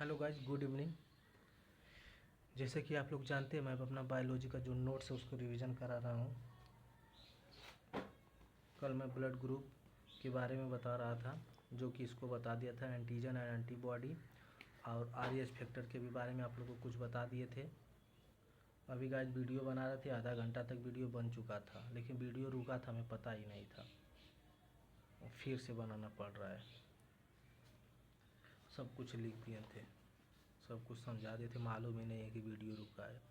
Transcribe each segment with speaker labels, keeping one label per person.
Speaker 1: Hello guys, good evening. जैसे कि आप लोग जानते हैं, मैं अपना बायोलॉजी का जो नोट्स है उसको रिवीजन करा रहा हूँ। कल मैं ब्लड ग्रुप के बारे में बता रहा था, जो कि इसको बता दिया था एंटीजन एंड एंटीबॉडी, और आरएच फैक्टर के भी बारे में आप लोग को कुछ बता दिए थे। अभी गाइस वीडियो बना रहे थे, आधा घंटा तक वीडियो बन चुका था, लेकिन वीडियो रुका था, हमें पता ही नहीं था, फिर से बनाना पड़ रहा है। सब कुछ लिख दिए थे, सब कुछ समझा दिए थे, मालूम ही नहीं है कि वीडियो रुका है।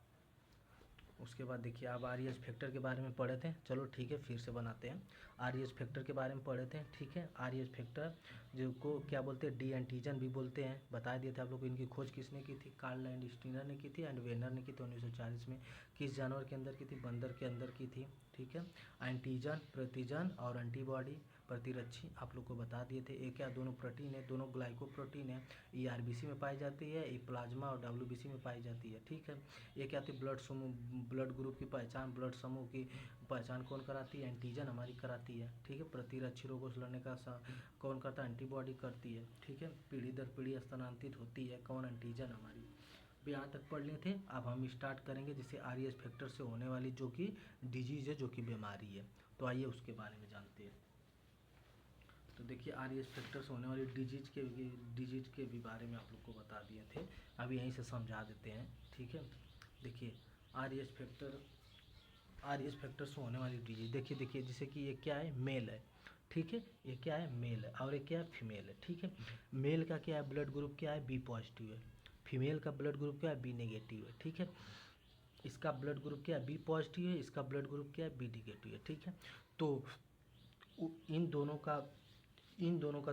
Speaker 1: उसके बाद देखिए, आप आरएच फैक्टर के बारे में पढ़े थे, चलो ठीक है फिर से बनाते हैं। आरएच फैक्टर के बारे में पढ़े थे, ठीक है। आरएच फैक्टर जो को क्या बोलते हैं, डी एंटीजन भी बोलते हैं, बता दिए थे आप लोग को। इनकी खोज किसने की थी? कार्ल लैंडस्टीनर ने की थी एंड वेनर ने की थी 1940 में। किस जानवर के अंदर की थी? बंदर के अंदर की थी, ठीक है। एंटीजन प्रतिजन और एंटीबॉडी प्रतिरक्षी आप लोग को बता दिए थे। एक क्या, दोनों प्रोटीन है, दोनों ग्लाइकोप्रोटीन है। ये आरबीसी में पाई जाती है, ये प्लाज्मा और डब्ल्यूबीसी में पाई जाती है, ठीक है। ये क्या थी? ब्लड समूह, ब्लड ग्रुप की पहचान, ब्लड समूह की पहचान कौन कराती है? एंटीजन हमारी कराती है, ठीक है। प्रतिरक्षी रोगों से लड़ने का कौन करता है? एंटीबॉडी करती है, ठीक है। पीढ़ी दर पीढ़ी स्थानांतरित होती है कौन? एंटीजन हमारी। भी यहाँ तक पढ़ लिए थे। अब हम स्टार्ट करेंगे जैसे आरएच फैक्टर से होने वाली जो कि डिजीज है, जो कि बीमारी है। तो आइए उसके बारे में जानते हैं। तो देखिए, आरएच फैक्टर से होने वाली डिजीज के भी बारे में आप लोग को बता दिए थे, अब यहीं से समझा देते हैं, ठीक है। देखिए, आरएच फैक्टर से होने वाली डिजीज, देखिए जैसे कि ये क्या है? मेल है, ठीक है। ये क्या है? मेल है, और ये क्या है? फीमेल है, ठीक है। मेल का क्या है? ब्लड ग्रुप क्या है? बी पॉजिटिव है। फीमेल का ब्लड ग्रुप क्या है? बी नेगेटिव है, ठीक है। इसका ब्लड ग्रुप क्या है? बी पॉजिटिव है, इसका ब्लड ग्रुप क्या है? बी नेगेटिव है, ठीक है। तो इन दोनों का इन दोनों का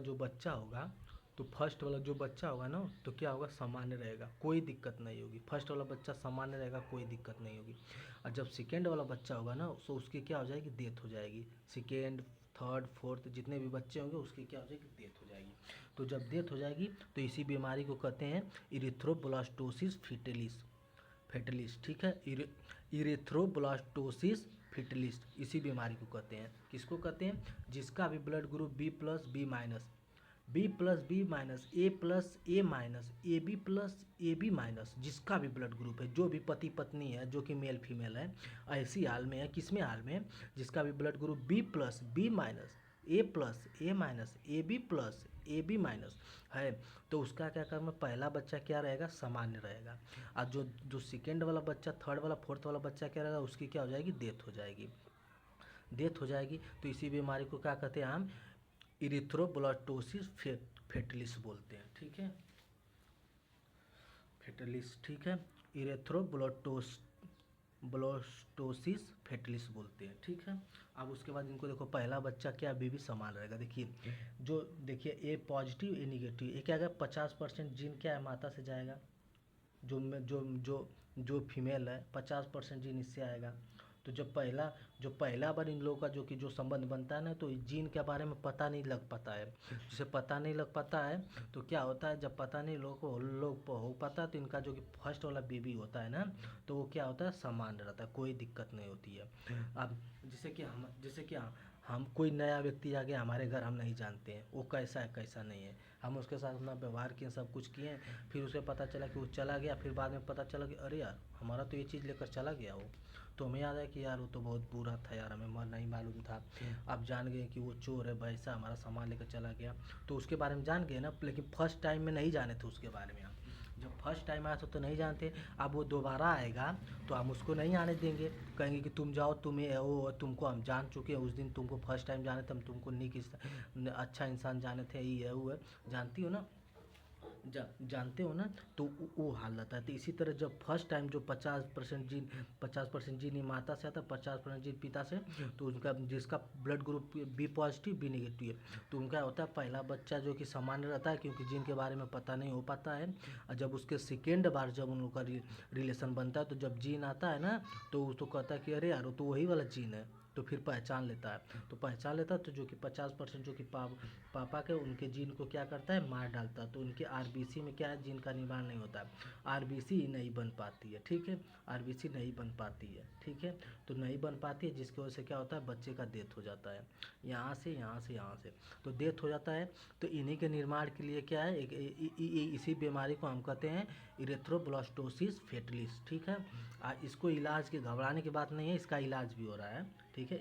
Speaker 1: जो बच्चा होगा, तो फर्स्ट वाला जो बच्चा होगा ना, तो क्या होगा? सामान्य रहेगा, कोई दिक्कत नहीं होगी। फर्स्ट वाला बच्चा सामान्य रहेगा, कोई दिक्कत नहीं होगी। और जब सेकेंड वाला बच्चा होगा ना, तो उसकी क्या हो जाएगी? डेथ हो जाएगी। सेकेंड, थर्ड, फोर्थ जितने भी बच्चे होंगे उसकी क्या हो जाएगी? डेथ हो जाएगी। तो जब डेथ हो जाएगी तो इसी बीमारी को कहते हैं इरिथ्रोब्लास्टोसिस फेटलिस, ठीक है। इरेथ्रोब्लास्टोसिस फिटलिस, इसी बीमारी को कहते हैं। किसको कहते हैं? जिसका भी blood group B plus B minus, B plus B minus, A plus A minus, A B plus A B minus, जिसका भी ब्लड ग्रुप है, जो भी पति पत्नी है, जो कि मेल फीमेल है, ऐसी हाल में है, किसमें हाल में? जिसका भी blood group B plus B minus, A plus A minus, A B plus A B minus है, तो उसका क्या करना? पहला बच्चा क्या रहेगा? सामान्य रहेगा। और जो जो सेकेंड वाला बच्चा, थर्ड वाला, फोर्थ वाला बच्चा क्या रहेगा? उसकी क्या हो जाएगी? डेथ हो जाएगी। डेथ हो जाएगी तो इसी बीमारी को क्या कहते हैं हम? इरिथ्रोब्लास्टोसिस फेटलिस बोलते हैं, ठीक है। फेटलिस, ठीक है। ब्लास्टोसिस फेटलिस बोलते हैं, ठीक है। अब उसके बाद इनको देखो, पहला बच्चा क्या? बी भी समान रहेगा। देखिए, जो देखिए ए पॉजिटिव ए निगेटिव, ये क्या है? 50% जीन क्या है? माता से जाएगा। जो जो फीमेल है, 50% जीन इससे आएगा। तो जो पहला बार इन लोगों का जो संबंध बनता है ना, तो जीन के बारे में पता नहीं लग पाता है। जिसे पता नहीं लग पाता है, तो क्या होता है? जब पता नहीं लोग को हो पाता है, तो इनका जो कि फर्स्ट वाला बेबी होता है ना, तो वो क्या होता है? सामान्य रहता है, कोई दिक्कत नहीं होती है। अब जैसे कि हम कोई नया व्यक्ति आ गया हमारे घर, हम नहीं जानते हैं वो कैसा है कैसा नहीं है। हम उसके साथ अपना व्यवहार किए, सब कुछ किए, फिर उसे पता चला कि वो चला गया, फिर बाद में पता चला कि अरे यार, हमारा तो ये चीज़ लेकर चला गया वो। तो हमें याद है कि यार वो तो बहुत बुरा था यार, हमें नहीं मालूम था। अब जान गए कि वो चोर है, वैसा हमारा सामान लेकर चला गया, तो उसके बारे में जान गए ना। लेकिन फर्स्ट टाइम में नहीं जाने थे उसके बारे में हम। जब फर्स्ट टाइम आया था तो नहीं जानते। अब वो दोबारा आएगा तो हम उसको नहीं आने देंगे, कहेंगे कि तुम जाओ, तुम्हें वो तुमको हम जान चुके हैं, उस दिन तुमको फर्स्ट टाइम जाने थे, हम तुमको अच्छा इंसान जाने थे, ये है वो है, जानती हो ना, जानते हो ना। तो वो हाल रहता है। तो इसी तरह जब फर्स्ट टाइम जो 50% जीन माता से आता है, 50% जीन पिता से, तो उनका जिसका blood group B positive B negative है, तो उनका होता है पहला बच्चा जो कि सामान्य रहता है, क्योंकि जीन के बारे में पता नहीं हो पाता है। और जब उसके सेकेंड बार जब उन लोग का रिलेशन बनता है, तो जब जीन आता है ना, तो उसको कहता है कि अरे यार, वो तो वही वाला जीन है, तो फिर पहचान लेता है, तो पहचान लेता है तो जो कि 50% जो कि पापा के उनके जीन को क्या करता है, मार डालता है। तो उनके आरबीसी में क्या है, जीन का निर्माण नहीं होता है, आरबीसी नहीं बन पाती है, ठीक है, आरबीसी नहीं बन पाती है, ठीक है। तो नहीं बन पाती है जिसकी वजह से क्या होता है, बच्चे का डेथ हो जाता है, यहाँ से यहाँ से यहाँ से, तो डेथ हो जाता है। तो इन्हीं के निर्माण के लिए क्या है, इसी बीमारी को हम कहते हैं इरेथ्रोब्लास्टोसिस फेटलिस, ठीक है। इसको इलाज के घबराने की बात नहीं है, इसका इलाज भी हो रहा है, ठीक है,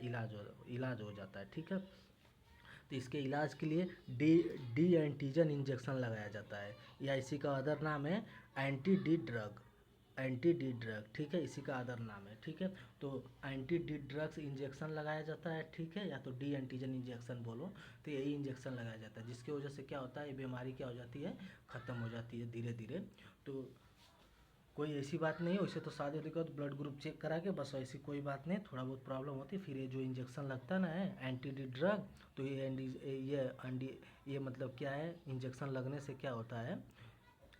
Speaker 1: इलाज हो जाता है, ठीक है। तो इसके इलाज के लिए डी एंटीजन इंजेक्शन लगाया जाता है, या इसी का अदर नाम है एंटी डी ड्रग, ठीक है, इसी का अदर नाम है, ठीक है। तो एंटी डी ड्रग्स इंजेक्शन लगाया जाता है, ठीक है, या तो डी एंटीजन इंजेक्शन बोलो, तो यही इंजेक्शन लगाया जाता है, जिसकी वजह से क्या होता है, ये बीमारी क्या हो जाती है, ख़त्म हो जाती है धीरे धीरे। तो कोई ऐसी बात नहीं है, वैसे तो शादी होने के बाद ब्लड ग्रुप चेक करा के बस, ऐसी कोई बात नहीं, थोड़ा बहुत प्रॉब्लम होती है, फिर ये जो इंजेक्शन लगता है ना एंटी डी ड्रग, तो ये मतलब क्या है, इंजेक्शन लगने से क्या होता है,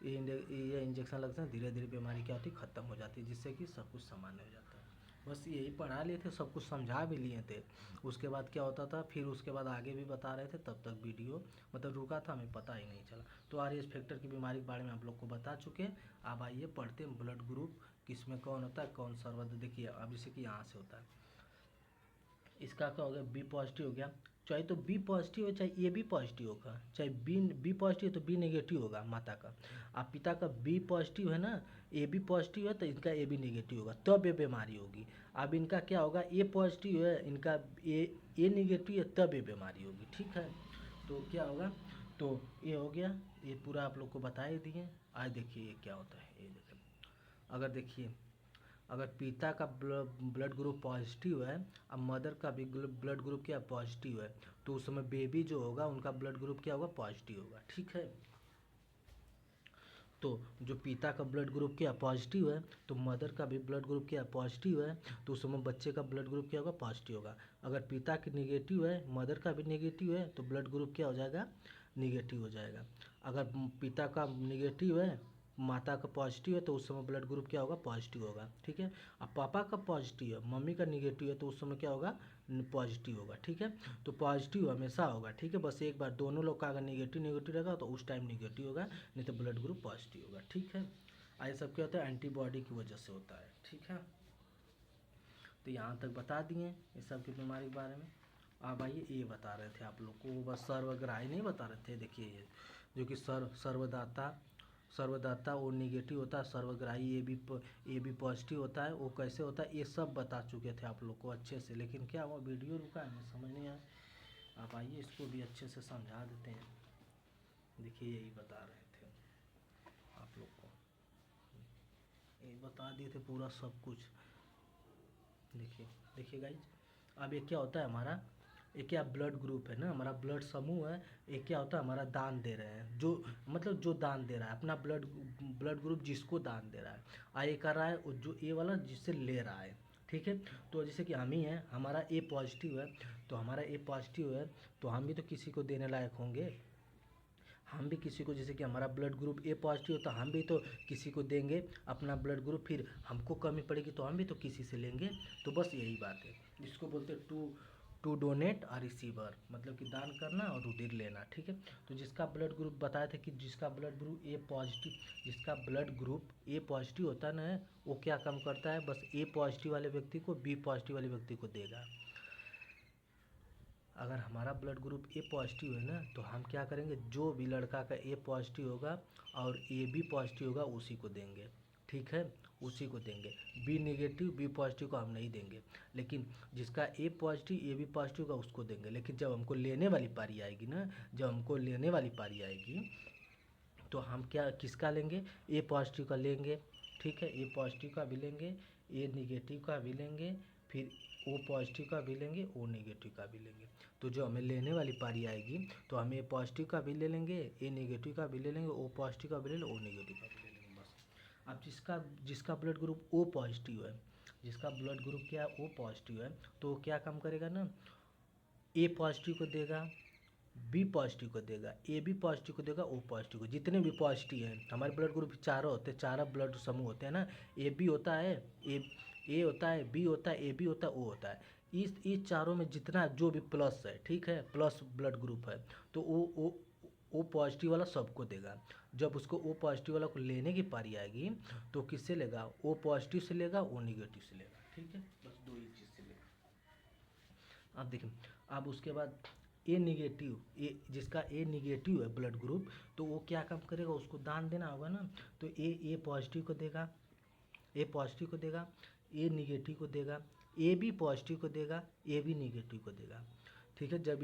Speaker 1: ये इंजेक्शन लगने से धीरे धीरे बीमारी क्या होती है, ख़त्म हो जाती है, जिससे कि सब कुछ सामान्य हो जाता है। बस यही पढ़ा लिए थे, सब कुछ समझा भी लिए थे। उसके बाद क्या होता था, फिर उसके बाद आगे भी बता रहे थे, तब तक वीडियो मतलब रुका था, हमें पता ही नहीं चला। तो आरएस फैक्टर की बीमारी के बारे में आप लोग को बता चुके हैं। अब आइए पढ़ते हैं ब्लड ग्रुप किस में कौन होता है, कौन सर्वोदय। देखिए अब जैसे कि यहाँ से होता है, इसका क्या हो गया, बी पॉजिटिव हो गया, चाहे तो बी पॉजिटिव हो चाहे ए बी पॉजिटिव होगा, चाहे बी पॉजिटिव तो बी नेगेटिव होगा माता का। अब पिता का बी पॉजिटिव है ना, ए बी पॉजिटिव है, तो इनका ए बी नेगेटिव होगा, तब ये बीमारी होगी। अब इनका क्या होगा, ए पॉजिटिव है, इनका ए नेगेटिव है, तब ये बीमारी होगी, ठीक है। तो क्या होगा, तो ये हो गया, ये पूरा आप लोग को बता ही दिए। आज देखिए ये क्या होता है, ये देखिए, अगर देखिए अगर पिता का ब्लड ग्रुप पॉजिटिव है, अब मदर का भी ब्लड ग्रुप क्या पॉजिटिव है, तो उस समय बेबी जो होगा उनका ब्लड ग्रुप क्या होगा, पॉजिटिव होगा, ठीक है। तो जो पिता का ब्लड ग्रुप क्या पॉजिटिव है, तो मदर का भी ब्लड ग्रुप क्या पॉजिटिव है, तो उस समय बच्चे का ब्लड ग्रुप क्या होगा, पॉजिटिव होगा। अगर पिता की नेगेटिव है, मदर का भी नेगेटिव है, तो ब्लड ग्रुप क्या हो जाएगा, नेगेटिव हो जाएगा। अगर पिता का नेगेटिव है, माता का पॉजिटिव है, तो उस समय ब्लड ग्रुप क्या होगा, पॉजिटिव होगा, ठीक है। अब पापा का पॉजिटिव है, मम्मी का नेगेटिव है, तो उस समय क्या होगा, पॉजिटिव होगा, ठीक है। तो पॉजिटिव हमेशा होगा, ठीक है, बस एक बार दोनों लोग का अगर नेगेटिव नेगेटिव रहेगा तो उस टाइम नेगेटिव होगा, नहीं तो ब्लड ग्रुप पॉजिटिव होगा, ठीक है। ये सब क्या होता है, एंटीबॉडी की वजह से होता है, ठीक है। तो यहाँ तक बता दिए इस सब की बीमारी के बारे में। अब आइए ये बता रहे थे आप लोग को, बस सर्वग्राही नहीं बता रहे थे। देखिए ये जो कि सर्वदाता वो नेगेटिव होता है, सर्वग्राही ए बी पॉजिटिव होता है, वो कैसे होता है ये सब बता चुके थे आप लोग को अच्छे से। लेकिन क्या हुआ, वीडियो रुका है, समझ नहीं आया। आप आइए इसको भी अच्छे से समझा देते हैं। देखिए यही बता रहे थे आप लोग को, ये बता दिए थे पूरा सब कुछ। देखिए गाइज, अब ये क्या होता है हमारा, ये क्या ब्लड ग्रुप है ना, हमारा ब्लड समूह है। ये क्या होता है, हमारा दान दे रहे हैं, जो मतलब जो दान दे रहा है अपना ब्लड ग्रुप, जिसको दान दे रहा है ये कर रहा है, और जो ए वाला जिससे ले रहा है, ठीक है। तो जैसे कि हम ही हैं, हमारा ए पॉजिटिव है, तो हमारा ए पॉजिटिव है, तो हम भी तो किसी को देने लायक होंगे, हम भी किसी को, जैसे कि हमारा ब्लड ग्रुप ए पॉजिटिव होता, हम भी तो किसी को देंगे अपना ब्लड ग्रुप, फिर हमको कमी पड़ेगी तो हम भी तो किसी से लेंगे। तो बस यही बात है, जिसको बोलते हैं टू डोनेट और रिसीवर, मतलब कि दान करना और रुधिर लेना, ठीक है। तो जिसका ब्लड ग्रुप बताया था कि जिसका ब्लड ग्रुप ए पॉजिटिव होता है ना, वो क्या काम करता है, बस ए पॉजिटिव वाले व्यक्ति को बी पॉजिटिव वाले व्यक्ति को देगा। अगर हमारा ब्लड ग्रुप ए पॉजिटिव है ना, तो हम क्या करेंगे, जो भी लड़का का ए पॉजिटिव होगा और ए बी पॉजिटिव होगा उसी को देंगे, ठीक है, उसी को देंगे। बी नेगेटिव बी पॉजिटिव को हम नहीं देंगे, लेकिन जिसका ए पॉजिटिव ए बी पॉजिटिव का उसको देंगे। लेकिन जब हमको लेने वाली पारी आएगी ना, जब हमको लेने वाली पारी आएगी, तो हम क्या किसका लेंगे, ए पॉजिटिव का लेंगे, ठीक है, ए पॉजिटिव का भी लेंगे, ए निगेटिव का भी लेंगे, फिर ओ पॉजिटिव का भी लेंगे, ओ नेगेटिव का भी लेंगे। तो जो हमें लेने वाली पारी आएगी, तो हम ए पॉजिटिव का भी ले लेंगे, ए नेगेटिव का भी ले लेंगे, ओ पॉजिटिव का भी ले लेंगे, ओ नेगेटिव का भी ले लेंगे, बस। अब जिसका ब्लड ग्रुप ओ पॉजिटिव है, जिसका ब्लड ग्रुप क्या है, ओ पॉजिटिव है, तो वो क्या काम करेगा ना, ए पॉजिटिव को देगा, बी पॉजिटिव को देगा, ए बी पॉजिटिव को देगा, ओ पॉजिटिव को। जितने भी पॉजिटिव हैं, हमारे ब्लड ग्रुप चारों होते हैं, चारों ब्लड समूह होते हैं ना, ए बी होता है, ए होता है, बी होता है, ए बी होता है, ओ होता है। इस चारों में जितना जो भी प्लस है, ठीक है, प्लस ब्लड ग्रुप है, तो ओ पॉजिटिव वाला सबको देगा। जब उसको ओ पॉजिटिव वाला को लेने की पारी आएगी तो किससे लेगा, ओ पॉजिटिव से लेगा, ओ निगेटिव से लेगा, ठीक है, बस दो ही चीज़ से लेगा। अब देखिए, अब उसके बाद ए निगेटिव, ए जिसका ए निगेटिव है ब्लड ग्रुप, तो वो क्या काम करेगा, उसको दान देना होगा ना, तो ए पॉजिटिव को देगा, ए पॉजिटिव को देगा, ए निगेटिव को देगा, ए बी पॉजिटिव को देगा, ए बी निगेटिव को देगा, ठीक है। जब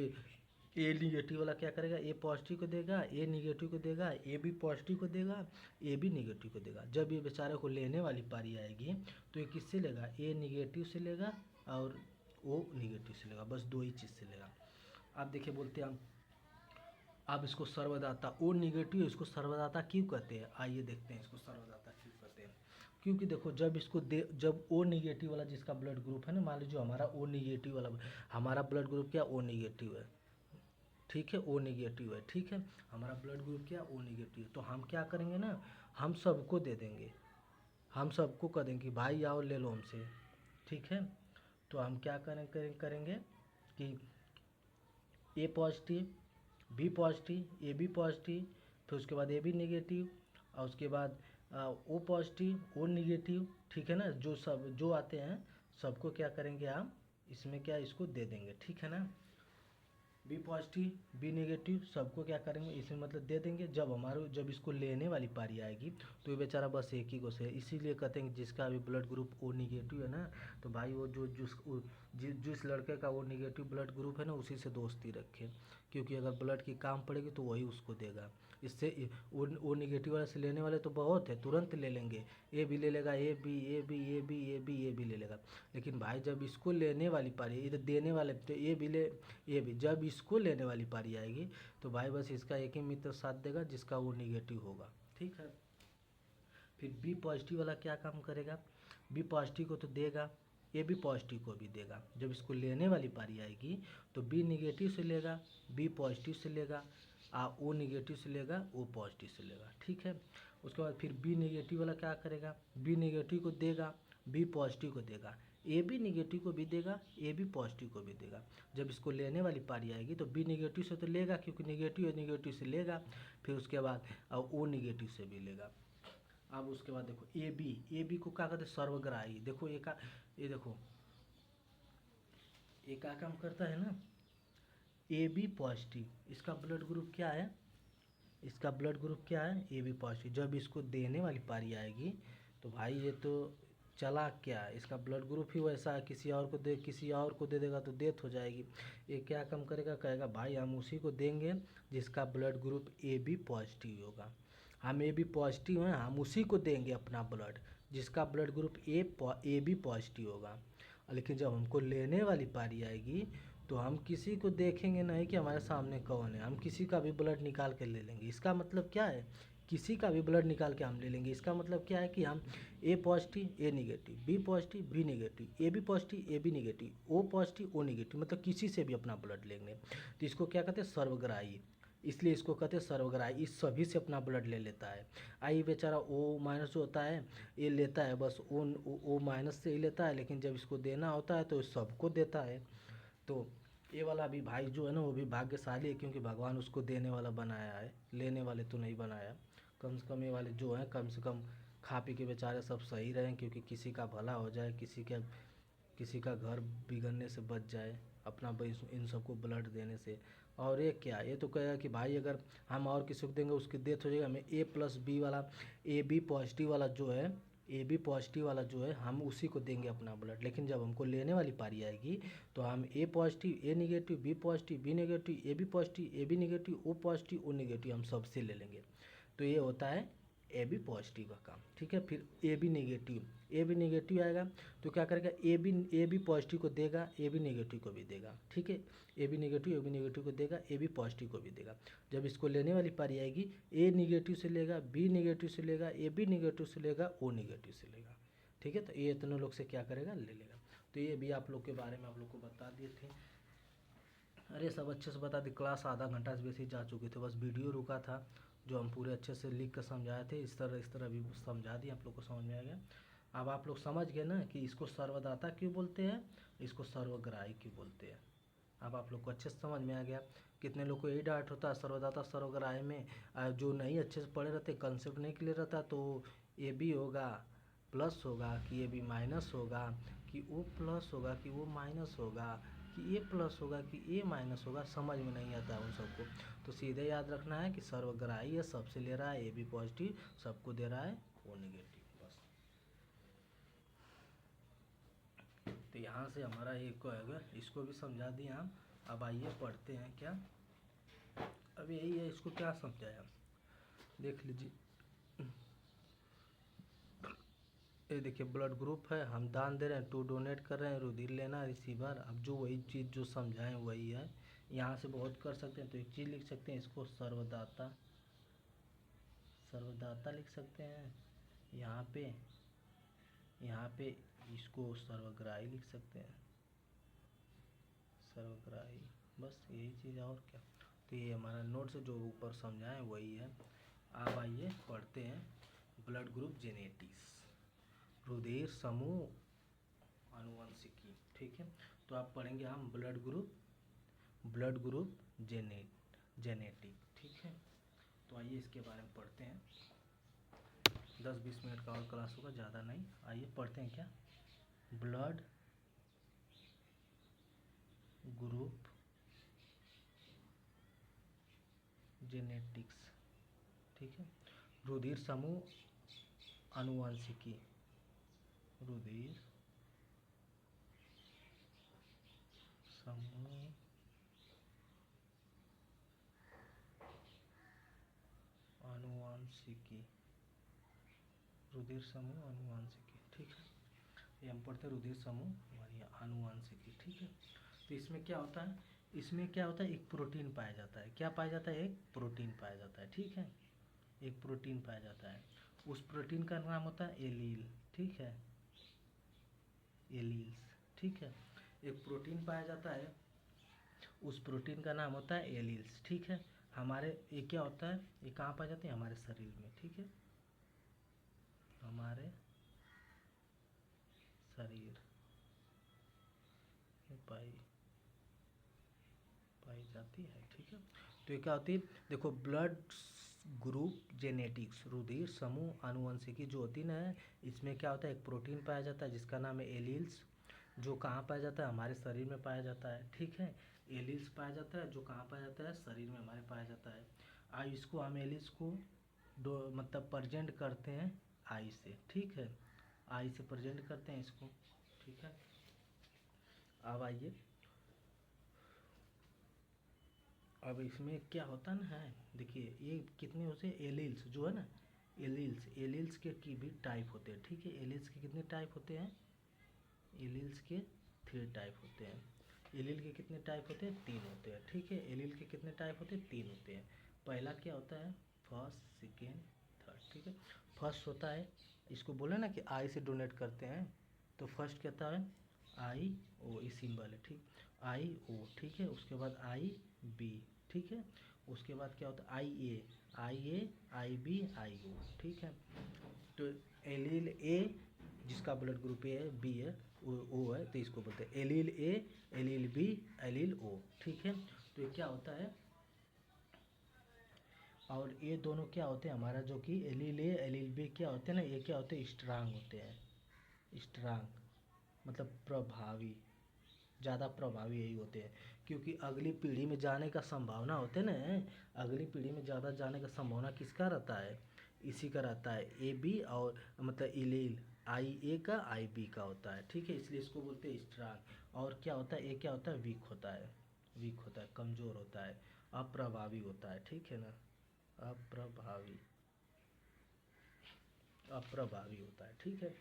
Speaker 1: ए निगेटिव वाला क्या करेगा, ए पॉजिटिव को देगा, ए निगेटिव को देगा, ए बी पॉजिटिव को देगा, ए बी निगेटिव को देगा। जब ये बेचारे को लेने वाली पारी आएगी तो ये किससे लेगा, ए निगेटिव से लेगा और ओ निगेटिव से लेगा, बस दो ही चीज़ से लेगा। आप देखिए, बोलते हैं हम, अब इसको सर्वदाता, ओ निगेटिव इसको सर्वदाता क्यों कहते हैं, आइए देखते हैं इसको सर्वदाता क्यों कहते हैं। क्योंकि देखो, जब ओ निगेटिव वाला जिसका ब्लड ग्रुप है ना, मान लीजिए हमारा ओ निगेटिव वाला, हमारा ब्लड ग्रुप क्या ओ निगेटिव है, ठीक है, ओ निगेटिव है, ठीक है, हमारा ब्लड ग्रुप क्या ओ निगेटिव है, तो हम क्या करेंगे ना, हम सबको दे देंगे, हम सबको कह देंगे कि भाई आओ ले लो हमसे, ठीक है। तो हम क्या करेंगे कि A positive, B positive, A B positive, फिर उसके बाद ए बी निगेटिव, और उसके बाद ओ पॉजिटिव, ओ निगेटिव, ठीक है ना, जो आते हैं सबको क्या करेंगे हम, इसमें क्या इसको दे देंगे, ठीक है ना। बी पॉजिटिव, बी नेगेटिव सबको क्या करेंगे, इसमें मतलब दे देंगे। जब इसको लेने वाली पारी आएगी तो ये बेचारा बस एक ही को से, इसीलिए कहते हैं कि जिसका अभी ब्लड ग्रुप ओ निगेटिव है ना, तो भाई वो जिस लड़के का वो निगेटिव ब्लड ग्रुप है ना, उसी से दोस्ती रखे, क्योंकि अगर ब्लड की काम पड़ेगी तो वही उसको देगा। इससे ओ निगेटिव वाले से लेने वाले तो बहुत है, तुरंत ले लेंगे, ए भी ले लेगा, A B A B A B A B A B ले लेगा। लेकिन भाई जब इसको लेने वाली पारी, इधर देने वाले तो ए भी ले, ये भी जब इसको लेने वाली पारी आएगी तो भाई बस इसका एक ही मित्र साथ देगा जिसका वो निगेटिव होगा, ठीक है। फिर बी पॉजिटिव वाला क्या काम करेगा, बी पॉजिटिव को तो देगा, ए बी पॉजिटिव को भी देगा। जब इसको लेने वाली पारी आएगी तो बी निगेटिव से लेगा, बी पॉजिटिव से लेगा, ओ निगेटिव से लेगा, ओ पॉजिटिव से लेगा, ठीक है। उसके बाद फिर बी निगेटिव वाला क्या करेगा, बी निगेटिव को देगा, बी पॉजिटिव को देगा, ए बी निगेटिव को भी देगा, ए बी पॉजिटिव को भी देगा। जब इसको लेने वाली पारी आएगी तो बी निगेटिव से तो लेगा, क्योंकि निगेटिव है, निगेटिव से लेगा, फिर उसके बाद ओ निगेटिव से भी लेगा। अब उसके बाद देखो ए बी को क्या कहते हैं, सर्वग्राही। देखो ये देखो ये क्या काम करता है ना, ए बी पॉजिटिव, इसका ब्लड ग्रुप क्या है, इसका ब्लड ग्रुप क्या है, ए बी पॉजिटिव। जब इसको देने वाली पारी आएगी तो भाई ये तो चला क्या, इसका ब्लड ग्रुप ही वैसा है, किसी और को दे देगा तो डेथ हो जाएगी। ये क्या काम करेगा, कहेगा भाई हम उसी को देंगे जिसका blood group A B positive होगा, हम ए बी पॉजिटिव हैं, हम उसी को देंगे अपना ब्लड जिसका blood group A B positive होगा। लेकिन जब हमको लेने वाली पारी आएगी तो हम किसी को देखेंगे नहीं कि हमारे सामने कौन है, हम किसी का भी ब्लड निकाल के ले लेंगे। इसका मतलब क्या है, किसी का भी ब्लड निकाल के हम ले लेंगे। इसका मतलब क्या है कि हम A positive A negative, B positive B negative, A B positive A B negative, O positive O negative, मतलब किसी से भी अपना ब्लड लेंगे। तो इसको क्या कहते हैं, सर्वग्राही, इसलिए इसको कहते हैं सर्वग्राही। इस सभी से अपना ब्लड ले लेता है। आई बेचारा ओ माइनस जो होता है ये लेता है, बस ओ माइनस से ही लेता है, लेकिन जब इसको देना होता है तो सबको देता है। तो ये वाला भी भाई जो है ना, वो भी भाग्यशाली है, क्योंकि भगवान उसको देने वाला बनाया है, लेने वाले तो नहीं बनाया। कम से कम ये वाले जो हैं, कम से कम खा पी के बेचारे सब सही रहें, क्योंकि किसी का भला हो जाए, किसी का घर बिगड़ने से बच जाए अपना इन सबको ब्लड देने से। और ये क्या, ये तो कहेगा कि भाई अगर हम और किसी को देंगे उसकी डेथ हो जाएगी, हमें ए प्लस बी वाला, ए बी पॉजिटिव वाला जो है, ए बी पॉजिटिव वाला जो है हम उसी को देंगे अपना ब्लड। लेकिन जब हमको लेने वाली पारी आएगी तो हम A positive A negative, B positive B negative, A B positive A B negative, O positive O negative, हम सबसे ले लेंगे। तो ये होता है ए बी पॉजिटिव का काम, ठीक है। फिर ए बी नेगेटिव आएगा तो क्या करेगा, ए बी पॉजिटिव को देगा, ए बी नेगेटिव को भी देगा, ठीक है। ए बी नेगेटिव को देगा, ए बी पॉजिटिव को भी देगा। जब इसको लेने वाली पारी आएगी, ए निगेटिव से लेगा, बी निगेटिव से लेगा, ए बी निगेटिव से लेगा, ओ निगेटिव से लेगा, ठीक है। तो ये इतने लोग से क्या करेगा, ले लेगा। तो ये भी आप लोग के बारे में आप लोग को बता दिए थे। अरे सब अच्छे से बता दी, क्लास आधा घंटा से बेसी जा चुकी थी, बस वीडियो रुका था जो हम पूरे अच्छे से लिख कर समझाए थे। इस तरह भी समझा दिए, आप लोग को समझ में आ गया। अब आप लोग समझ गए ना कि इसको सर्वदाता क्यों बोलते हैं, इसको सर्वग्राही क्यों बोलते हैं। अब आप लोग को अच्छे से समझ में आ गया। कितने लोग को यही डाउट होता है सर्वदाता सर्वग्राही में, जो नहीं अच्छे से पढ़े रहते, कंसेप्ट नहीं क्लियर रहता, तो ए बी होगा प्लस होगा कि ए बी माइनस होगा, कि ओ प्लस होगा कि वो माइनस होगा, कि ए प्लस होगा कि ए माइनस होगा, समझ में नहीं आता है उन सबको। तो सीधे याद रखना है कि सर्वग्राही है, सबसे ले रहा है, ए बी पॉजिटिव, सबको दे रहा है ओ नेगेटिव, बस। तो यहाँ से हमारा एक को है, इसको भी समझा दिए हम। अब आइए पढ़ते हैं क्या, अब यही है, इसको क्या समझाया देख लीजिए। ये देखिए ब्लड ग्रुप है, हम दान दे रहे हैं, टू डोनेट कर रहे हैं, रुधिर लेना रिसीवर। अब जो वही चीज़ जो समझाएं वही है, यहाँ से बहुत कर सकते हैं। तो एक चीज़ लिख सकते हैं, इसको सर्वदाता, सर्वदाता लिख सकते हैं। यहाँ पे इसको सर्वग्राही लिख सकते हैं, सर्वग्राही, बस यही चीज़, और क्या। तो ये हमारा नोट से जो ऊपर समझाएं वही है। अब आइए पढ़ते हैं ब्लड ग्रुप जेनेटिक्स, रुधिर समूह आनुवंशिकी, ठीक है। तो आप पढ़ेंगे हम ब्लड ग्रुप जेनेटिक, ठीक है। तो आइए इसके बारे में पढ़ते हैं, 10-20 मिनट का और क्लास होगा, ज़्यादा नहीं। आइए पढ़ते हैं क्या, ब्लड ग्रुप जेनेटिक्स, ठीक है। रुधिर समूह आनुवंशिकी, रुधिर समूह आनुवंशिकी, रुधिर समूह आनुवंशिकी, ठीक है। ये हम पढ़ते हैं रुधिर समूह और आनुवंशिकी, ठीक है। तो इसमें क्या होता है, इसमें क्या होता है, एक प्रोटीन पाया जाता है। क्या पाया जाता है, एक प्रोटीन पाया जाता है, ठीक है। एक प्रोटीन पाया जाता है, उस प्रोटीन का नाम होता है एलील, ठीक है, एलील्स, ठीक है। एक प्रोटीन पाया जाता है, उस प्रोटीन का नाम होता है एलील्स, ठीक है। हमारे ये क्या होता है, ये कहाँ पाए जाते हैं, हमारे शरीर में, ठीक है, हमारे शरीर में पाई जाती है, ठीक है। तो ये क्या होती है, देखो ब्लड ग्रुप जेनेटिक्स, रुधिर समूह आनुवंशिकी जो होती है ना, इसमें क्या होता है, एक प्रोटीन पाया जाता है जिसका नाम है एलील्स, जो कहाँ पाया जाता है, हमारे शरीर में पाया जाता है, ठीक है। एलील्स पाया जाता है जो कहाँ पाया जाता है, शरीर में हमारे पाया जाता है। आई इसको हम एलील्स को मतलब प्रेजेंट करते हैं आई से, ठीक है, आई से प्रेजेंट करते हैं इसको, ठीक है। अब आइए, अब इसमें क्या होता ना है, देखिए ये कितने होते हैं एलील्स जो है ना, एलील्स के की भी टाइप होते हैं, ठीक है। एलील्स के कितने टाइप होते हैं, एलील्स के 3 टाइप होते हैं। एलील के कितने टाइप होते हैं, 3 होते हैं, ठीक है। एलील के कितने टाइप होते हैं, 3 होते हैं। पहला क्या होता है, फर्स्ट, सेकेंड, थर्ड, ठीक है। फर्स्ट होता है, इसको बोले ना कि आई से डोनेट करते हैं, तो फर्स्ट क्या होता है, आई ओ, ये सिंबल है, ठीक, आई ओ, ठीक है। उसके बाद आई बी, ठीक है। उसके बाद क्या होता है, आई बी, आई ओ, ठीक है। तो एलील ए, जिसका ब्लड ग्रुप ए है, बी है, ओ है, तो इसको बोलते हैं एलील ए, एलील बी, एलील ओ, ठीक है। तो ये क्या होता है, और ये दोनों क्या होते हैं हमारा, जो कि एलील ए एलील बी क्या होते हैं ना, ये क्या होते हैं, स्ट्रांग होते हैं, स्ट्रांग मतलब प्रभावी, ज़्यादा प्रभावी यही होते हैं, क्योंकि अगली पीढ़ी में जाने का संभावना होते ना, अगली पीढ़ी में ज़्यादा जाने का संभावना किसका रहता है, इसी का रहता है, ए बी, और मतलब इलील आई ए का आई बी का होता है, ठीक है। इसलिए इसको बोलते हैं स्ट्रांग। और क्या होता है, ए क्या होता है, वीक होता है, वीक होता है, कमज़ोर होता है, अप्रभावी होता है, ठीक है ना, अप्रभावी, अप्रभावी होता है, ठीक है।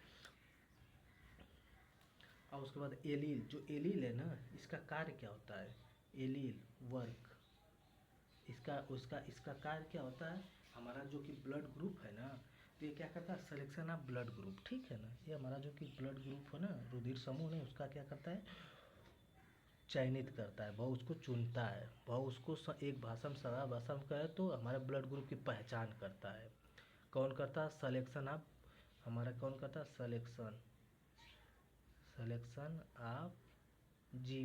Speaker 1: और उसके बाद एलील, जो एलील है ना, इसका कार्य क्या होता है, एलील वर्क, इसका कार्य क्या होता है, हमारा जो कि ब्लड ग्रुप है ना, तो ये क्या करता है, सिलेक्शन ऑफ ब्लड ग्रुप, ठीक है ना। ये हमारा जो कि ब्लड ग्रुप है ना, रुधिर समूह ने उसका क्या करता है, चयनित करता है, वह उसको चुनता है, वह उसको एक भाषा में, सरल भाषा में कहे तो हमारे ब्लड ग्रुप की पहचान करता है। कौन करता है, सिलेक्शन ऑफ हमारा कौन करता है, सिलेक्शन, सिलेक्शन ऑफ जी,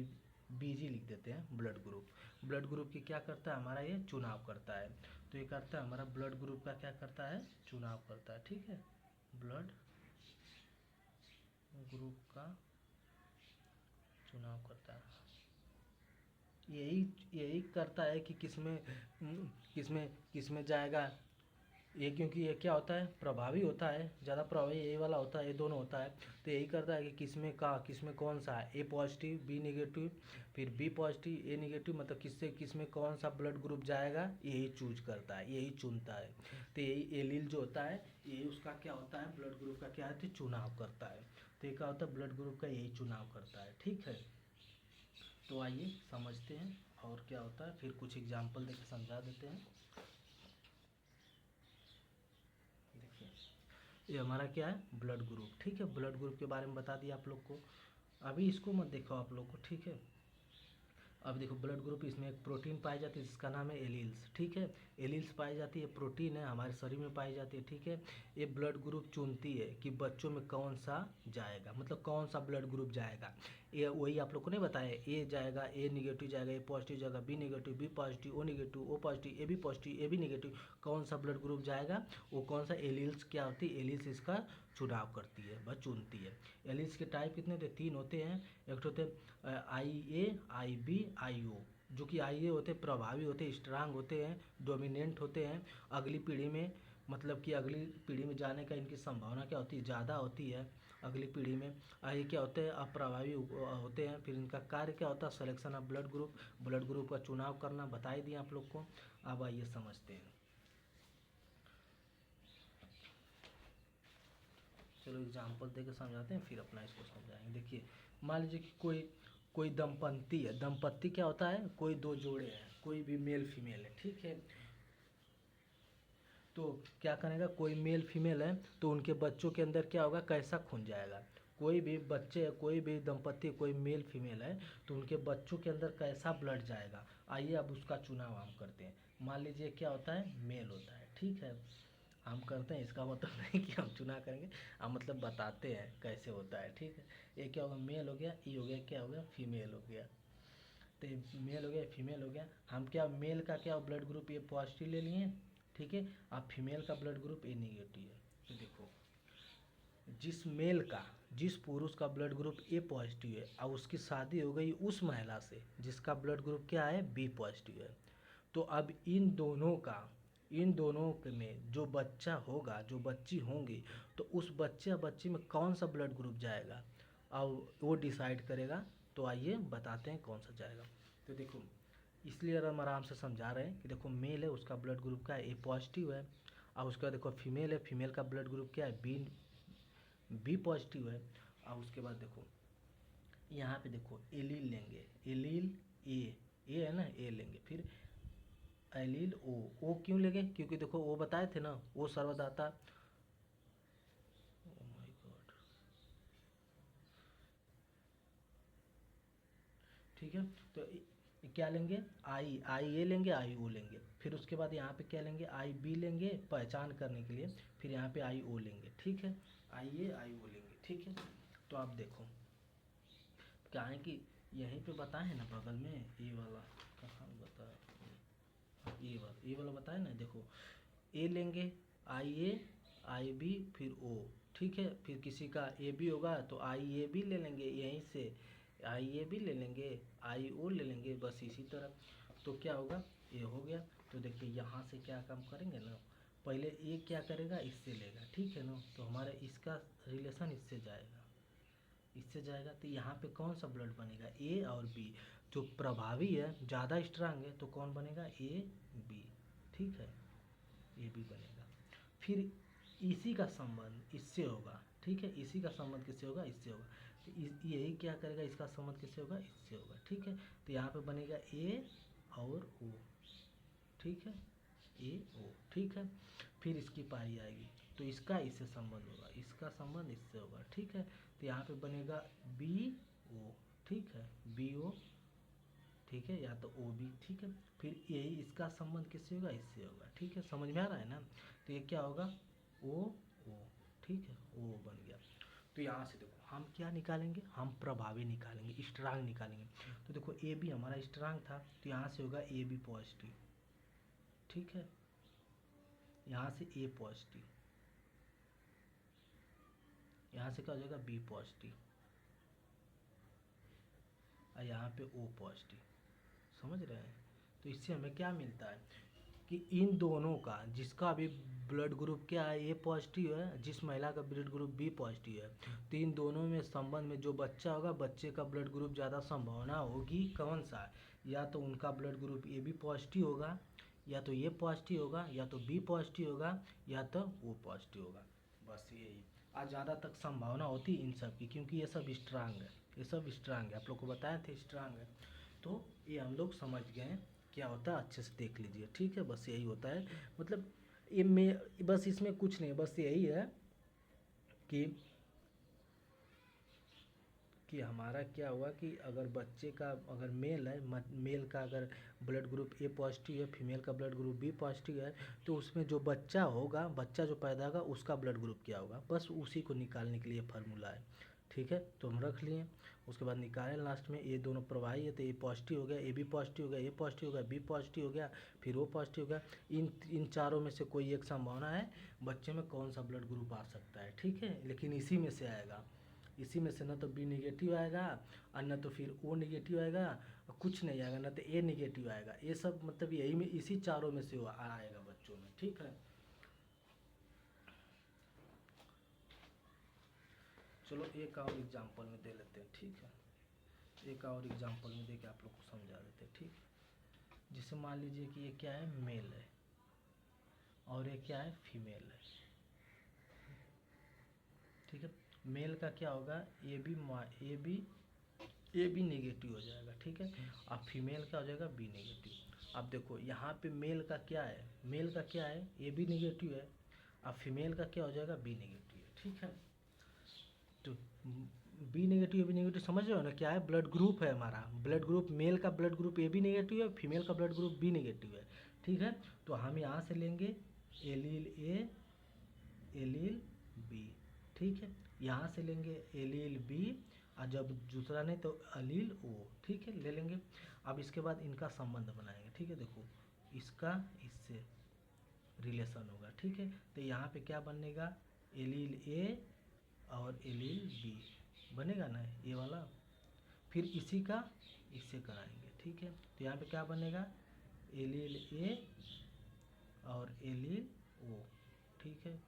Speaker 1: बीजी लिख देते हैं ब्लड ग्रुप। ब्लड ग्रुप की क्या करता है, हमारा ये चुनाव करता है। तो ये करता है हमारा ब्लड ग्रुप का क्या करता है, चुनाव करता है। ठीक है, ब्लड ग्रुप का चुनाव करता है। यही यही करता है कि किसमें किसमें किसमें जाएगा ये, क्योंकि ये क्या होता है, प्रभावी होता है, ज़्यादा प्रभावी यही वाला होता है, ये दोनों होता है। तो यही करता है कि किसमें कौन सा है, ए पॉजिटिव बी नेगेटिव, फिर बी पॉजिटिव ए नेगेटिव, मतलब किसमें कौन सा ब्लड ग्रुप जाएगा, यही चूज करता है, यही चुनता है। तो यही एलील जो होता है, यही उसका क्या होता है, ब्लड ग्रुप का क्या है, तो चुनाव करता है। तो ये क्या होता है, ब्लड ग्रुप का यही चुनाव करता है। ठीक है, तो आइए समझते हैं और क्या होता है, फिर कुछ एग्जाम्पल देकर समझा देते हैं। ये हमारा क्या है, ब्लड ग्रुप। ठीक है, ब्लड ग्रुप के बारे में बता दिया आप लोग को। अभी इसको मत देखो आप लोग को, ठीक है। अब देखो ब्लड ग्रुप, इसमें एक प्रोटीन पाई जाती है जिसका नाम है एलील्स। ठीक है, एलील्स पाई जाती है, प्रोटीन है, हमारे शरीर में पाई जाती है। ठीक है, ये ब्लड ग्रुप चुनती है कि बच्चों में कौन सा जाएगा, मतलब कौन सा ब्लड ग्रुप जाएगा। ये वही आप लोग को नहीं बताया, ए जाएगा, ए निगेटिव जाएगा, ए पॉजिटिव जाएगा, B negative, B positive, O negative, O positive, A B positive, A B negative, कौन सा ब्लड ग्रुप जाएगा, वो कौन सा एलील्स क्या होती है, एलील्स इसका चुनाव करती है, बस चुनती है। एलील्स के टाइप कितने थे, 3 होते हैं। एक तो होते आई ए, आई बी, आई ओ। जो कि आई ए होते प्रभावी होते हैं, स्ट्रांग होते हैं, डोमिनेंट होते हैं, अगली पीढ़ी में, मतलब कि अगली पीढ़ी में जाने का इनकी संभावना क्या होती है, ज़्यादा होती है अगली पीढ़ी में। ये क्या होते हैं, अप्रभावी होते हैं। फिर इनका कार्य क्या होता है, selection of blood group, blood group का चुनाव करना, बता ही दिया आप लोग को। अब आइए समझते हैं, चलो एग्जाम्पल देकर समझाते हैं, फिर अपना इसको समझाएंगे। देखिए, मान लीजिए कि कोई कोई दंपत्ति है। दंपत्ति क्या होता है, कोई दो जोड़े हैं, कोई भी मेल फीमेल है। ठीक है, तो क्या करेगा, कोई मेल फीमेल है तो उनके बच्चों के अंदर क्या होगा, कैसा खून जाएगा। कोई भी बच्चे, कोई भी दंपत्ति, कोई मेल फीमेल है तो उनके बच्चों के अंदर कैसा ब्लड जाएगा। आइए अब उसका चुनाव हम करते हैं। मान लीजिए क्या होता है, मेल होता है। ठीक है, हम करते हैं, इसका मतलब नहीं कि हम चुनाव करेंगे, हम मतलब बताते हैं कैसे होता है। ठीक है, ये क्या होगा, मेल हो गया, ये हो गया, क्या हो गया, फीमेल हो गया। तो ये मेल हो गया, फीमेल हो गया। हम क्या, मेल का क्या ब्लड ग्रुप ये पॉजिटिव ले लिए। ठीक है, अब फीमेल का ब्लड ग्रुप ए नेगेटिव है। तो देखो, जिस मेल का, जिस पुरुष का ब्लड ग्रुप ए पॉजिटिव है, अब उसकी शादी हो गई उस महिला से जिसका ब्लड ग्रुप क्या है, बी पॉजिटिव है। तो अब इन दोनों में जो बच्चा होगा, जो बच्ची होंगी, तो उस बच्चे बच्ची में कौन सा ब्लड ग्रुप जाएगा, अब वो डिसाइड करेगा। तो आइए बताते हैं कौन सा जाएगा। तो देखो, इसलिए हम आराम से समझा रहे हैं कि देखो, मेल है उसका ब्लड ग्रुप क्या है, ए पॉजिटिव है। अब उसके बाद देखो, फीमेल है, फीमेल का ब्लड ग्रुप क्या है, बी पॉजिटिव है। और उसके बाद देखो, यहाँ पे देखो एलील लेंगे, एलील ए है ना, ए लेंगे, फिर एलील ओ क्यों लेंगे, क्योंकि देखो वो बताए थे ना, वो सर्वदाता। ओ माय गॉड, ठीक है। तो क्या लेंगे, आई ए लेंगे, आई ओ लेंगे, फिर उसके बाद यहाँ पे क्या लेंगे, आई बी लेंगे पहचान करने के लिए, फिर यहाँ पे आई ओ लेंगे। ठीक है, आई ए आई ओ लेंगे। ठीक है, तो आप देखो क्या है कि यहीं पे बताए हैं ना बगल में, ये वाला कहाँ बताया, ये वाला बताया ना, देखो ए लेंगे, आई बी, फिर ओ। ठीक है, फिर किसी का ए बी होगा तो आई ए बी ले लेंगे, यहीं से आई ए बी ले लेंगे, आई ओ ले लेंगे, बस इसी तरह। तो क्या होगा, ये हो गया। तो देखिए यहाँ से क्या काम करेंगे ना, पहले ए क्या करेगा, इससे लेगा। ठीक है ना, तो हमारा इसका रिलेशन इससे जाएगा, इससे जाएगा। तो यहाँ पे कौन सा ब्लड बनेगा, ए और बी। जो प्रभावी है, ज़्यादा स्ट्रांग है, तो कौन बनेगा, ए बी। ठीक है, ए बी बनेगा। फिर इसी का संबंध इससे होगा। ठीक है, इसी का संबंध किससे होगा, इससे होगा। तो यही क्या करेगा, इसका संबंध किससे होगा, इससे होगा। ठीक है, तो यहाँ पे बनेगा ए और ओ। ठीक है, ए ओ। ठीक है, फिर इसकी पारी आएगी तो इसका इससे संबंध होगा, इसका संबंध इससे होगा। ठीक है, तो यहाँ पे बनेगा बी ओ। ठीक है, बी ओ। ठीक है, या तो ओ बी। ठीक है, फिर यही इसका संबंध किससे होगा, इससे होगा। ठीक है, समझ में आ रहा है ना। तो ये क्या होगा, ओ ओ। ठीक है, ओ बन गया। तो यहाँ से देखो हम क्या निकालेंगे, हम प्रभावी निकालेंगे, स्ट्रांग निकालेंगे। तो देखो ए बी हमारा स्ट्रांग था, तो यहाँ से होगा ए बी पॉजिटिव, ठीक है, यहाँ से ए पॉजिटिव, यहाँ से क्या हो जाएगा बी पॉजिटिव, और यहाँ पे ओ पॉजिटिव। समझ रहे हैं? तो इससे हमें क्या मिलता है कि इन दोनों का, जिसका अभी ब्लड ग्रुप क्या है ए पॉजिटिव है, जिस महिला का ब्लड ग्रुप बी पॉजिटिव है, तो इन दोनों में संबंध में जो बच्चा होगा, बच्चे का ब्लड ग्रुप ज़्यादा संभावना होगी कौन सा, या तो उनका blood group A B positive होगा, या तो ए पॉजिटिव होगा, या तो बी पॉजिटिव होगा, या तो ओ पॉजिटिव होगा। बस यही आज ज़्यादा तक संभावना होती है इन सब की, क्योंकि ये सब स्ट्रांग है, ये सब स्ट्रांग है, आप लोग को बताए थे स्ट्रांग है। तो ये हम लोग समझ गए क्या होता है, अच्छे से देख लीजिए, ठीक है। बस यही होता है, मतलब ये में बस इसमें कुछ नहीं, बस यही है कि हमारा क्या हुआ कि अगर बच्चे का अगर मेल है, मेल का अगर ब्लड ग्रुप ए पॉजिटिव है, फीमेल का ब्लड ग्रुप बी पॉजिटिव है, तो उसमें जो बच्चा होगा, बच्चा जो पैदा होगा, उसका ब्लड ग्रुप क्या होगा, बस उसी को निकालने के लिए फार्मूला है, ठीक है। तो हम रख लिए, उसके बाद निकालें लास्ट में, ये दोनों प्रवाही है, तो ए पॉजिटिव हो गया, ए बी पॉजिटिव हो गया, ए पॉजिटिव हो गया, बी पॉजिटिव हो गया, फिर ओ पॉजिटिव हो गया। इन चारों में से कोई एक संभावना है बच्चे में कौन सा ब्लड ग्रुप आ सकता है, ठीक है, लेकिन इसी में से आएगा, इसी में से, ना तो बी निगेटिव आएगा और ना तो फिर ओ निगेटिव आएगा, और कुछ नहीं आएगा, ना तो ए निगेटिव आएगा। ये सब मतलब यही में इसी चारों में से आएगा बच्चों में, ठीक है। चलो एक और एग्जांपल में दे लेते हैं, ठीक है, एक और एग्जांपल में दे के आप लोग को समझा देते हैं, ठीक है। जैसे मान लीजिए कि ये क्या है, मेल है, और ये क्या है, फीमेल है, ठीक है। मेल का क्या होगा, ए बी नेगेटिव हो जाएगा, ठीक है, और फीमेल का हो जाएगा बी नेगेटिव। अब देखो यहाँ पे मेल का क्या है, मेल का क्या है, ए बी नेगेटिव है, और फीमेल का क्या हो जाएगा, बी नेगेटिव है, ठीक है। तो B negative A B negative समझ रहे हो ना, क्या है, ब्लड ग्रुप है हमारा, ब्लड ग्रुप मेल का blood group A B negative है, फीमेल का ब्लड ग्रुप बी नेगेटिव है, ठीक है। तो हम यहाँ से लेंगे एलील ए, एलील बी, ठीक है, यहाँ से लेंगे एलील बी, और जब दूसरा नहीं तो अलील ओ, ठीक है, ले लेंगे। अब इसके बाद इनका संबंध बनाएंगे, ठीक है, देखो इसका इससे रिलेशन होगा, ठीक है। तो यहाँ पे क्या बनेगा, एलील ए और एलील बी बनेगा ना, ये वाला, फिर इसी का इससे कराएंगे, ठीक है। तो यहाँ पे क्या बनेगा, एलील ए और एलील ओ, ठीक है।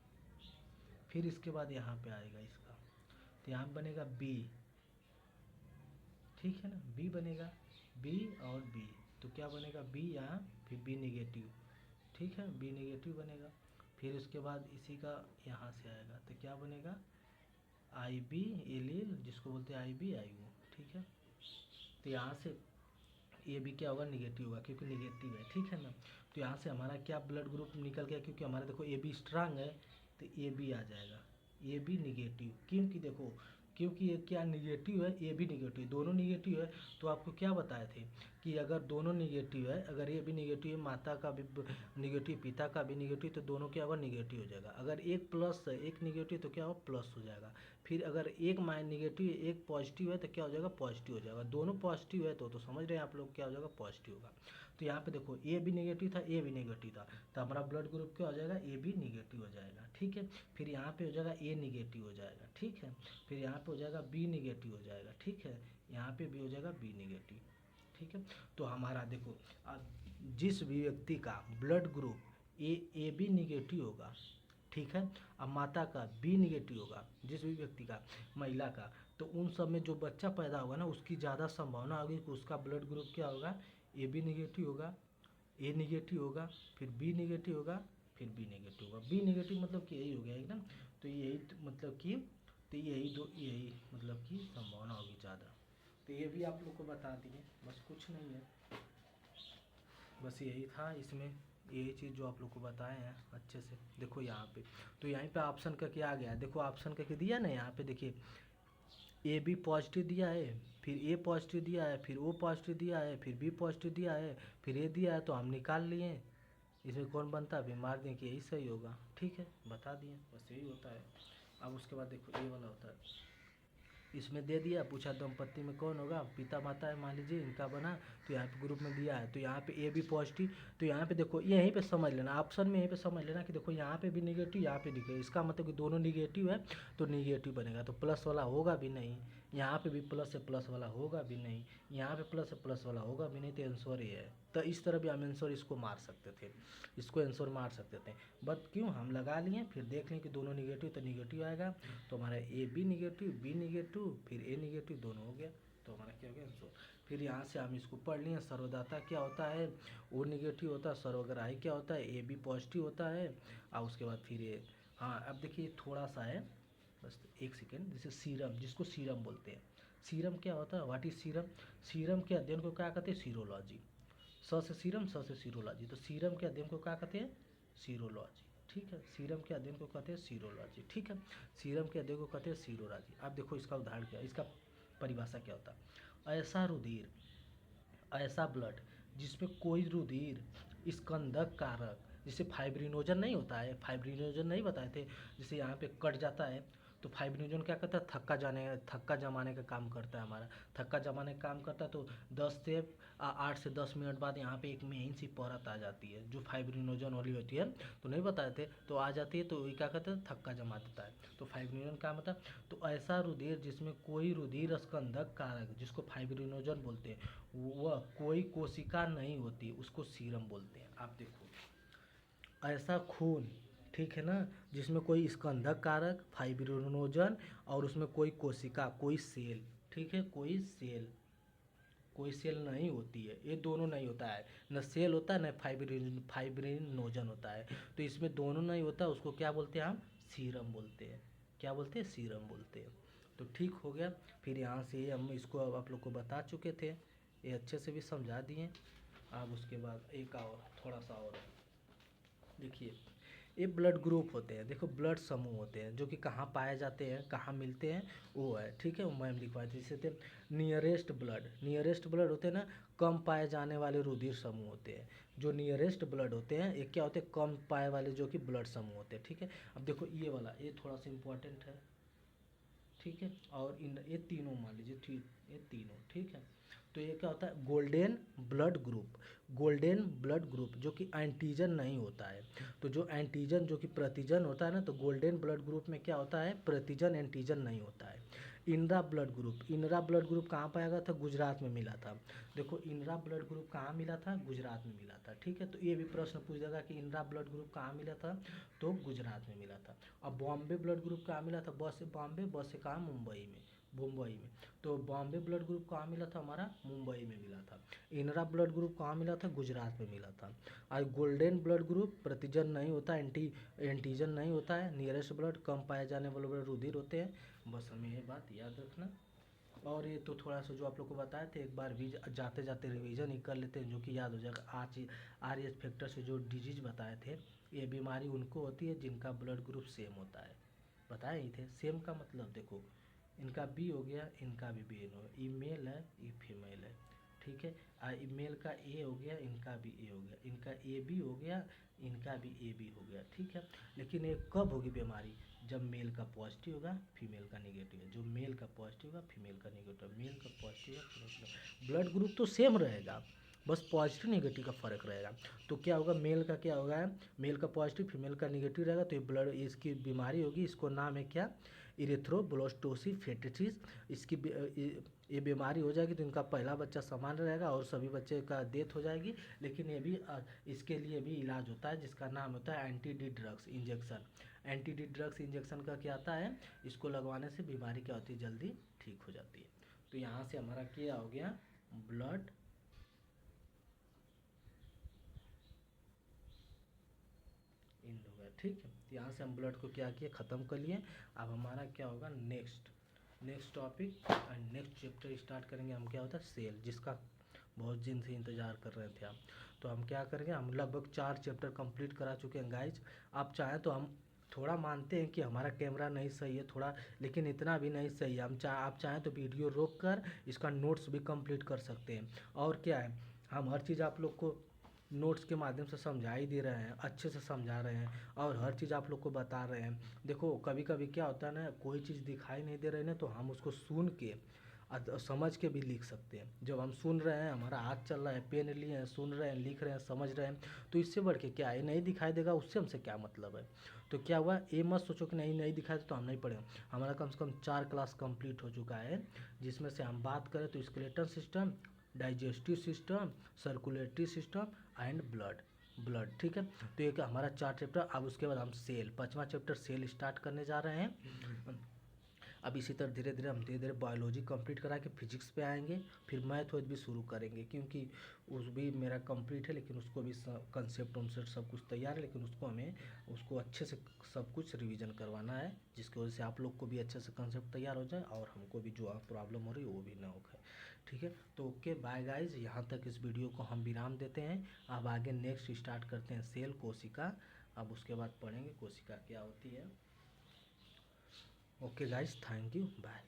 Speaker 1: फिर इसके बाद यहाँ पे आएगा इसका, तो यहाँ पे बनेगा बी, ठीक है ना, बी बनेगा, बी और बी, तो क्या बनेगा बी यहाँ, फिर बी नेगेटिव, ठीक है, बी नेगेटिव बनेगा। फिर उसके बाद इसी का यहाँ से आएगा, तो क्या बनेगा, आई बी एलील, जिसको बोलते हैं आई बी आई ओ, ठीक है। तो यहाँ से ये भी क्या होगा, निगेटिव होगा, क्योंकि निगेटिव है, ठीक है ना। तो यहाँ से हमारा क्या ब्लड ग्रुप निकल गया, क्योंकि हमारा देखो ए बी स्ट्रांग है, तो ए बी आ जाएगा, ए बी निगेटिव, क्योंकि देखो क्योंकि ये क्या निगेटिव है, ए बी निगेटिव, दोनों निगेटिव है। तो आपको क्या बताए थे कि अगर दोनों निगेटिव है, अगर ए बी निगेटिव है, माता का भी निगेटिव, पिता का भी निगेटिव, तो दोनों क्या होगा, निगेटिव हो जाएगा। अगर एक प्लस है, एक निगेटिव, तो क्या होगा, प्लस हो जाएगा। फिर अगर एक निगेटिव है, एक पॉजिटिव है, तो क्या हो जाएगा, पॉजिटिव हो जाएगा। दोनों पॉजिटिव है तो समझ रहे हैं आप लोग, क्या हो जाएगा, पॉजिटिव होगा। तो यहाँ पे देखो ए भी नेगेटिव था, ए भी नेगेटिव था, तो हमारा ब्लड ग्रुप क्या हो जाएगा, ए बी निगेटिव हो जाएगा, ठीक है। फिर यहाँ पे हो जाएगा ए निगेटिव हो जाएगा, ठीक है। फिर यहाँ पे हो जाएगा बी निगेटिव हो जाएगा, ठीक है। यहाँ पे भी हो जाएगा बी निगेटिव, ठीक है। तो हमारा देखो जिस भी व्यक्ति का blood group A B negative होगा, ठीक है, अब माता का बी निगेटिव होगा, जिस भी व्यक्ति का, महिला का, तो उन सब में जो बच्चा पैदा होगा ना, उसकी ज़्यादा संभावना होगी कि उसका ब्लड ग्रुप क्या होगा, ए बी निगेटिव होगा, ए निगेटिव होगा, फिर बी निगेटिव होगा, फिर बी नेगेटिव होगा। बी नेगेटिव मतलब कि यही हो गया एकदम, तो यही मतलब कि, तो यही मतलब कि संभावना होगी ज़्यादा। तो ये भी आप लोग को बता दिए, बस कुछ नहीं है, बस यही था इसमें, यही चीज़ जो आप लोग को बताए हैं अच्छे से। देखो यहाँ पे, तो यहीं पे ऑप्शन का क्या आ गया, देखो ऑप्शन का क्या दिया ना, यहाँ पे देखिए ए बी पॉजिटिव दिया है, फिर ए पॉजिटिव दिया है, फिर ओ पॉजिटिव दिया है, फिर बी पॉजिटिव दिया है, फिर ए दिया है, तो हम निकाल लिए। इसमें कौन बनता है, अभी मार दें कि यही सही होगा, ठीक है, बता दिए, बस यही होता है। अब उसके बाद देखो ये वाला होता है, इसमें दे दिया, पूछा दंपत्ति में कौन होगा, पिता माता है मान लीजिए, इनका बना, तो यहाँ पे ग्रुप में दिया है, तो यहाँ पे ए भी पॉजिटिव, तो यहाँ पे देखो यहीं पे समझ लेना, ऑप्शन में यहीं पे समझ लेना कि देखो यहाँ पे भी निगेटिव, यहाँ पे निगेटिव, इसका मतलब कि दोनों निगेटिव है तो निगेटिव बनेगा, तो प्लस वाला होगा भी नहीं, यहाँ पे भी प्लस से प्लस वाला होगा भी नहीं, यहाँ पे प्लस से प्लस वाला होगा भी नहीं, तो आंसर ये है। तो इस तरह भी हम आंसर इसको मार सकते थे, इसको आंसर मार सकते थे, बट क्यों हम लगा लिए, फिर देख लें कि दोनों निगेटिव, तो निगेटिव आएगा, तो हमारा A B negative, B negative, फिर ए निगेटिव, दोनों हो गया, तो हमारा क्या हो गया आंसर। फिर यहाँ से हम इसको पढ़ लिए, सर्वदाता क्या होता है, ओ निगेटिव होता है, सर्वग्राही क्या होता है, ए बी पॉजिटिव होता है, और उसके बाद फिर ये, हाँ अब देखिए थोड़ा सा है, बस एक सेकेंड, जैसे सीरम, जिसको सीरम बोलते हैं, सीरम क्या होता है, व्हाट इज सीरम, सीरम के अध्ययन को क्या कहते हैं, सीरोलॉजी, स से सीरम, स से सीरोलॉजी, तो सीरम के अध्ययन को क्या कहते हैं, सीरोलॉजी, ठीक है, सीरम के अध्ययन को कहते हैं सीरोलॉजी, ठीक है, सीरम के अध्ययन को कहते हैं सीरोलॉजी। अब देखो इसका उदाहरण क्या है, इसका परिभाषा क्या होता है, ऐसा रुधिर, ऐसा ब्लड जिसमें कोई रुधिर स्कंदक कारक, जैसे फाइब्रिनोजन नहीं होता है, फाइब्रिनोजन नहीं बताए थे, जैसे यहाँ पे कट जाता है, तो फाइब्रिनोजन क्या करता है, थक्का जमाने का काम करता है, हमारा थक्का जमाने का काम करता है, तो 8 से 10 मिनट बाद यहाँ पे एक महीन सी परत आ जाती है जो फाइब्रिनोजन वाली होती है, तो नहीं बताए थे, तो आ जाती है, तो ये क्या कहते हैं, थक्का जमा देता है, तो फाइब्रिनोजन का मतलब, तो ऐसा रुधिर जिसमें कोई रुधिर स्कंदक कारक, जिसको फाइब्रिनोजन बोलते हैं, वह कोई कोशिका नहीं होती, उसको सीरम बोलते हैं। आप देखो ऐसा खून, ठीक है ना, जिसमें कोई स्कंदक कारक, फाइब्रिनोजन, और उसमें कोई कोशिका, कोई सेल, ठीक है, कोई सेल नहीं होती है, ये दोनों नहीं होता है, न सेल होता है न फाइब्रिनोजन होता है, तो इसमें दोनों नहीं होता, उसको क्या बोलते हैं हम, सीरम बोलते हैं, क्या बोलते हैं, सीरम बोलते हैं। तो ठीक हो गया, फिर यहाँ से हम इसको अब आप लोग को बता चुके थे, ये अच्छे से भी समझा दिए। अब उसके बाद एक और थोड़ा सा और देखिए, ये ब्लड ग्रुप होते हैं, देखो ब्लड समूह होते हैं जो कि कहाँ पाए जाते हैं, कहाँ मिलते हैं, वो है, ठीक है, वो मैम लिखवाई थी, जैसे थे नियरेस्ट ब्लड होते हैं ना, कम पाए जाने वाले रुधिर समूह होते हैं, जो नियरेस्ट ब्लड होते हैं ये क्या होते हैं, कम पाए वाले जो कि ब्लड समूह होते हैं, ठीक है। अब देखो ये वाला, ये थोड़ा सा इम्पोर्टेंट है, ठीक है, और इन ये तीनों मान लीजिए, ठीक, ये तीनों ठीक है, तो ये क्या होता है, गोल्डन ब्लड ग्रुप जो कि एंटीजन नहीं होता है, तो जो एंटीजन जो कि प्रतिजन होता है ना, तो गोल्डन ब्लड ग्रुप में क्या होता है, प्रतिजन एंटीजन नहीं होता है। इनरा ब्लड ग्रुप कहाँ पाया गया था, गुजरात में मिला था, देखो इनरा ब्लड ग्रुप कहाँ मिला था, गुजरात में मिला था, ठीक है, तो ये भी प्रश्न पूछ देगा कि इनरा ब्लड ग्रुप कहाँ मिला था, तो गुजरात में मिला था। अब बॉम्बे ब्लड ग्रुप कहाँ मिला था, बस से बॉम्बे, बस से कहाँ, मुंबई में, तो बॉम्बे ब्लड ग्रुप कहाँ मिला था, हमारा मुंबई में मिला था। इनरा ब्लड ग्रुप कहाँ मिला था, गुजरात में मिला था। और गोल्डन ब्लड ग्रुप प्रतिजन नहीं होता, एंटीजन नहीं होता है, नियरेस्ट ब्लड कम पाए जाने वाले ब्लड रुधिर होते हैं, बस हमें ये बात याद रखना। और ये तो थोड़ा सा जो आप लोग को बताए थे, एक बार भी जाते जाते रिवीजन ही कर लेते हैं, जो कि याद हो जाएगा। आज RH फैक्टर से जो डिजीज बताए थे, ये बीमारी उनको होती है जिनका ब्लड ग्रुप सेम होता है, बताए ही थे। सेम का मतलब देखो, इनका बी हो गया, इनका भी बी हो गया, ये मेल है ये फीमेल है, ठीक है, मेल का ए हो गया, इनका भी ए हो गया, इनका ए बी हो गया, इनका भी ए बी हो गया, ठीक है। लेकिन ये कब होगी बीमारी, जब मेल का पॉजिटिव होगा, फीमेल का नेगेटिव है, जो मेल का पॉजिटिव होगा, फीमेल का नेगेटिव, मेल का पॉजिटिव होगा, फीमेल का, ब्लड ग्रुप तो सेम रहेगा, बस पॉजिटिव नेगेटिव का फ़र्क रहेगा। तो क्या होगा, मेल का क्या होगा, मेल का पॉजिटिव, फीमेल का नेगेटिव रहेगा, तो ये ब्लड, इसकी बीमारी होगी, इसको नाम है क्या, इरेथ्रोब्लास्टोसी फेटिटिस। इसकी ये बीमारी हो जाएगी तो इनका पहला बच्चा सामान्य रहेगा और सभी बच्चे का डेथ हो जाएगी। लेकिन ये भी इसके लिए भी इलाज होता है जिसका नाम होता है anti D drugs injection. Anti D drugs injection का क्या आता है, इसको लगवाने से बीमारी क्या होती है, जल्दी ठीक हो जाती है। तो यहाँ से हमारा क्या हो गया, ब्लड इन होगा, ठीक है। तो यहाँ से हम ब्लड को क्या किए, ख़त्म कर लिए। अब हमारा क्या होगा, next topic and next chapter start करेंगे हम, क्या होता है, सेल, जिसका बहुत दिन से इंतज़ार कर रहे थे आप। तो हम क्या करेंगे, हम लगभग 4 चैप्टर कंप्लीट करा चुके हैं गाइज। आप चाहें तो हम थोड़ा मानते हैं कि हमारा कैमरा नहीं सही है थोड़ा, लेकिन इतना भी नहीं सही है। आप चाहें तो वीडियो रोक कर इसका नोट्स भी कंप्लीट कर सकते हैं। और क्या है, हम हर चीज़ आप लोग को नोट्स के माध्यम से समझा ही दे रहे हैं, अच्छे से समझा रहे हैं और हर चीज़ आप लोग को बता रहे हैं। देखो कभी कभी क्या होता है ना, कोई चीज़ दिखाई नहीं दे रही ना, तो हम उसको सुन के समझ के भी लिख सकते हैं। जब हम सुन रहे हैं, हमारा हाथ चल रहा है, पेन लिए हैं, सुन रहे हैं, लिख रहे हैं, समझ रहे हैं, तो इससे बढ़ के क्या है, नहीं दिखाई देगा उससे हमसे क्या मतलब है। तो क्या हुआ, ये मत सोचो कि नहीं नहीं दिखाई तो हम नहीं पढ़ेंगे। हमारा कम से कम 4 क्लास कंप्लीट हो चुका है, जिसमें से हम बात करें तो skeletal system, digestive system, circulatory system and blood ठीक है। तो एक हमारा 4 चैप्टर। अब उसके बाद हम सेल, 5वां चैप्टर सेल स्टार्ट करने जा रहे हैं। अब इसी तरह धीरे धीरे हम धीरे धीरे बायोलॉजी कंप्लीट करा के फिजिक्स पे आएंगे, फिर मैथ वैथ भी शुरू करेंगे, क्योंकि उस भी मेरा कंप्लीट है, लेकिन उसको भी कंसेप्ट उनसेप्ट सब कुछ तैयार है, लेकिन उसको हमें उसको अच्छे से सब कुछ रिवीजन करवाना है, जिसकी वजह से आप लोग को भी अच्छे से कंसेप्ट तैयार हो जाए और हमको भी जो प्रॉब्लम हो रही है वो भी ना हो गए। ठीक है, तो ओके बाय गाइज, यहाँ तक इस वीडियो को हम विराम देते हैं। अब आगे नेक्स्ट स्टार्ट करते हैं सेल कोशिका। अब उसके बाद पढ़ेंगे कोशिका क्या होती है। Okay guys, thank you, bye.